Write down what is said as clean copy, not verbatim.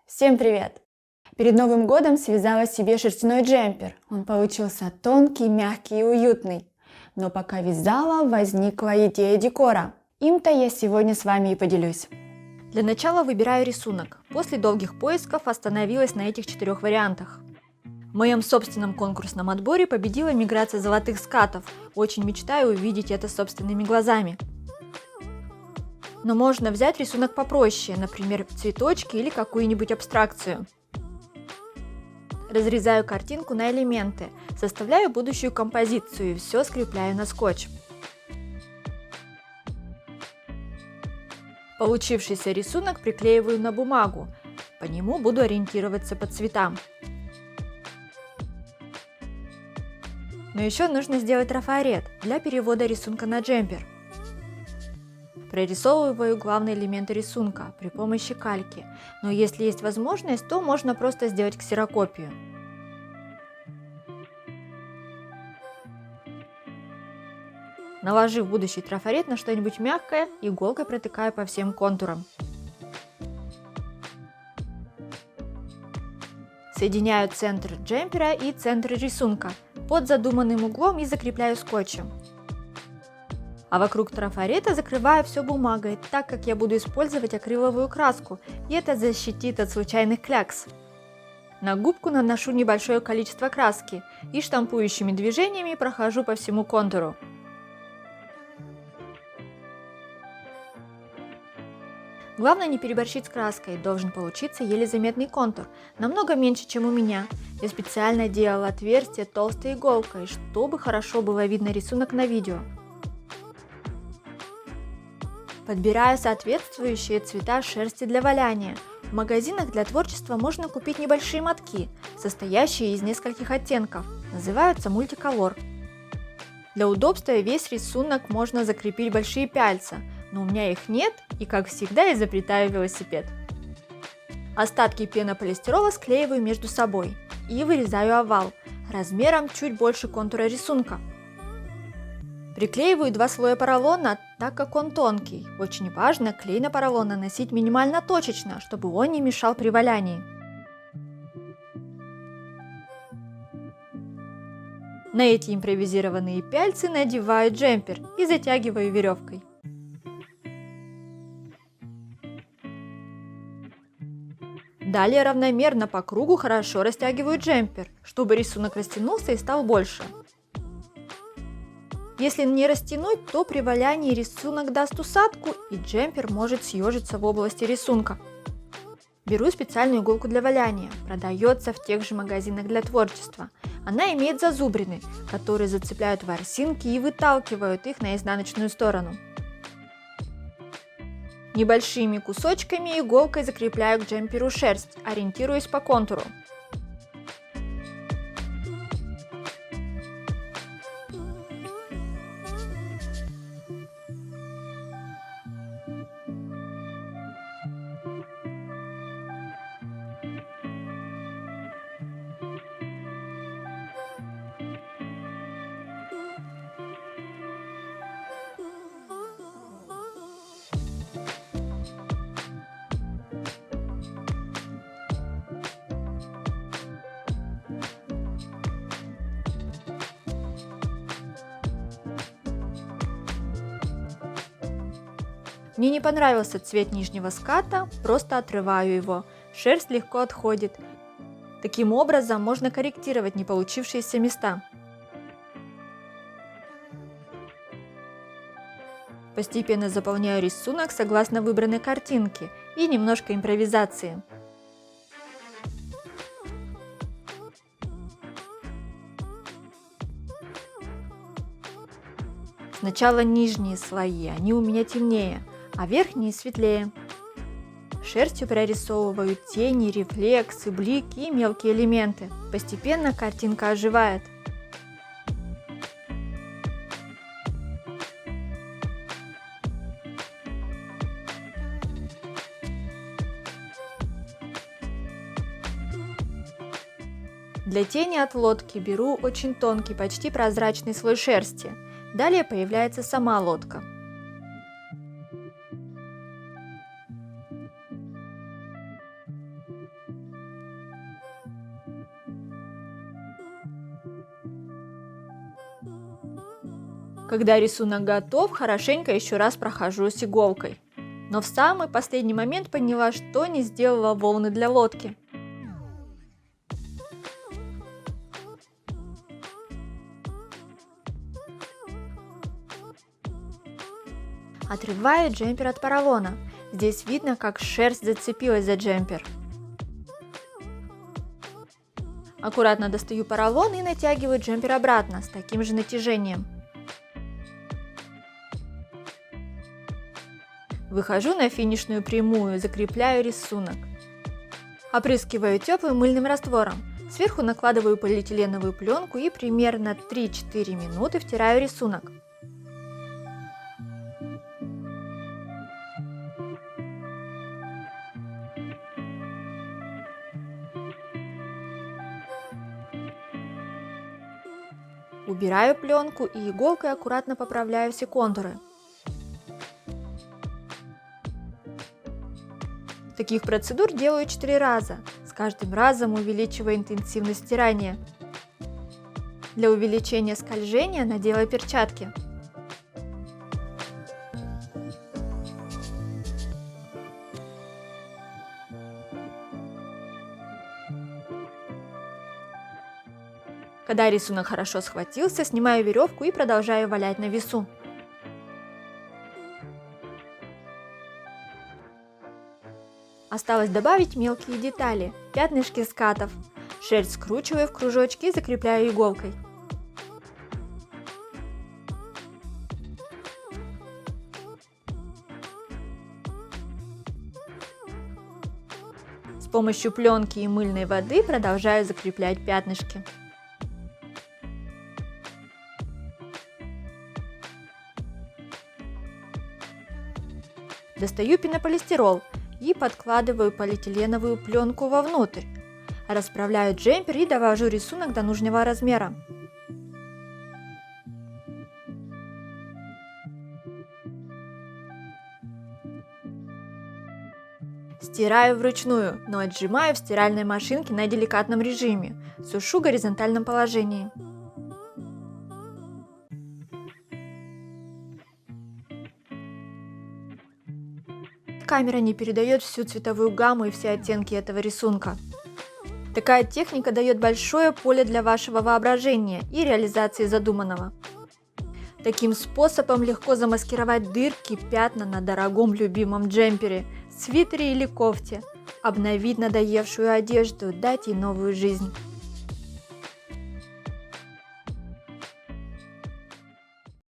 Всем привет! Перед Новым годом связала себе шерстяной джемпер. Он получился тонкий, мягкий и уютный. Но пока вязала, возникла идея декора. Им-то я сегодня с вами и поделюсь. Для начала выбираю рисунок. После долгих поисков остановилась на этих 4 вариантах. В моем собственном конкурсном отборе победила миграция золотых скатов. Очень мечтаю увидеть это собственными глазами. Но можно взять рисунок попроще, например, цветочки или какую-нибудь абстракцию. Разрезаю картинку на элементы, составляю будущую композицию и все скрепляю на скотч. Получившийся рисунок приклеиваю на бумагу, по нему буду ориентироваться по цветам. Но еще нужно сделать трафарет для перевода рисунка на джемпер. Прорисовываю главные элементы рисунка при помощи кальки, но если есть возможность, то можно просто сделать ксерокопию. Наложив будущий трафарет на что-нибудь мягкое, иголкой протыкаю по всем контурам. Соединяю центр джемпера и центр рисунка под задуманным углом и закрепляю скотчем. А вокруг трафарета закрываю все бумагой, так как я буду использовать акриловую краску, и это защитит от случайных клякс. На губку наношу небольшое количество краски и штампующими движениями прохожу по всему контуру. Главное не переборщить с краской, должен получиться еле заметный контур, намного меньше, чем у меня. Я специально делала отверстие толстой иголкой, чтобы хорошо было видно рисунок на видео. Подбираю соответствующие цвета шерсти для валяния. В магазинах для творчества можно купить небольшие мотки, состоящие из нескольких оттенков, называются мультиколор. Для удобства весь рисунок можно закрепить большие пяльца, но у меня их нет, и как всегда изобретаю велосипед. Остатки пенополистирола склеиваю между собой и вырезаю овал, размером чуть больше контура рисунка. Приклеиваю 2 слоя поролона, так как он тонкий. Очень важно клей на поролон наносить минимально точечно, чтобы он не мешал при валянии. На эти импровизированные пяльцы надеваю джемпер и затягиваю веревкой. Далее равномерно по кругу хорошо растягиваю джемпер, чтобы рисунок растянулся и стал больше. Если не растянуть, то при валянии рисунок даст усадку и джемпер может съежиться в области рисунка. Беру специальную иголку для валяния, продается в тех же магазинах для творчества. Она имеет зазубрины, которые зацепляют ворсинки и выталкивают их на изнаночную сторону. Небольшими кусочками иголкой закрепляю к джемперу шерсть, ориентируясь по контуру. Мне не понравился цвет нижнего ската, просто отрываю его, шерсть легко отходит. Таким образом можно корректировать не получившиеся места. Постепенно заполняю рисунок согласно выбранной картинке и немножко импровизации. Сначала нижние слои, они у меня темнее, а верхние светлее. Шерстью прорисовываю тени, рефлексы, блики и мелкие элементы. Постепенно картинка оживает. Для тени от лодки беру очень тонкий, почти прозрачный слой шерсти. Далее появляется сама лодка. Когда рисунок готов, хорошенько еще раз прохожусь иголкой. Но в самый последний момент поняла, что не сделала волны для лодки. Отрываю джемпер от поролона. Здесь видно, как шерсть зацепилась за джемпер. Аккуратно достаю поролон и натягиваю джемпер обратно с таким же натяжением. Выхожу на финишную прямую, закрепляю рисунок. Опрыскиваю теплым мыльным раствором. Сверху накладываю полиэтиленовую пленку и примерно 3-4 минуты втираю рисунок. Убираю пленку и иголкой аккуратно поправляю все контуры. Таких процедур делаю 4 раза, с каждым разом увеличивая интенсивность стирания. Для увеличения скольжения надеваю перчатки. Когда рисунок хорошо схватился, снимаю веревку и продолжаю валять на весу. Осталось добавить мелкие детали, пятнышки скатов. Шерсть скручиваю в кружочки и закрепляю иголкой. С помощью пленки и мыльной воды продолжаю закреплять пятнышки. Достаю пенополистирол и подкладываю полиэтиленовую пленку вовнутрь. Расправляю джемпер и довожу рисунок до нужного размера. Стираю вручную, но отжимаю в стиральной машинке на деликатном режиме. Сушу в горизонтальном положении. Камера не передает всю цветовую гамму и все оттенки этого рисунка. Такая техника дает большое поле для вашего воображения и реализации задуманного. Таким способом легко замаскировать дырки, пятна на дорогом любимом джемпере, свитере или кофте, обновить надоевшую одежду, дать ей новую жизнь.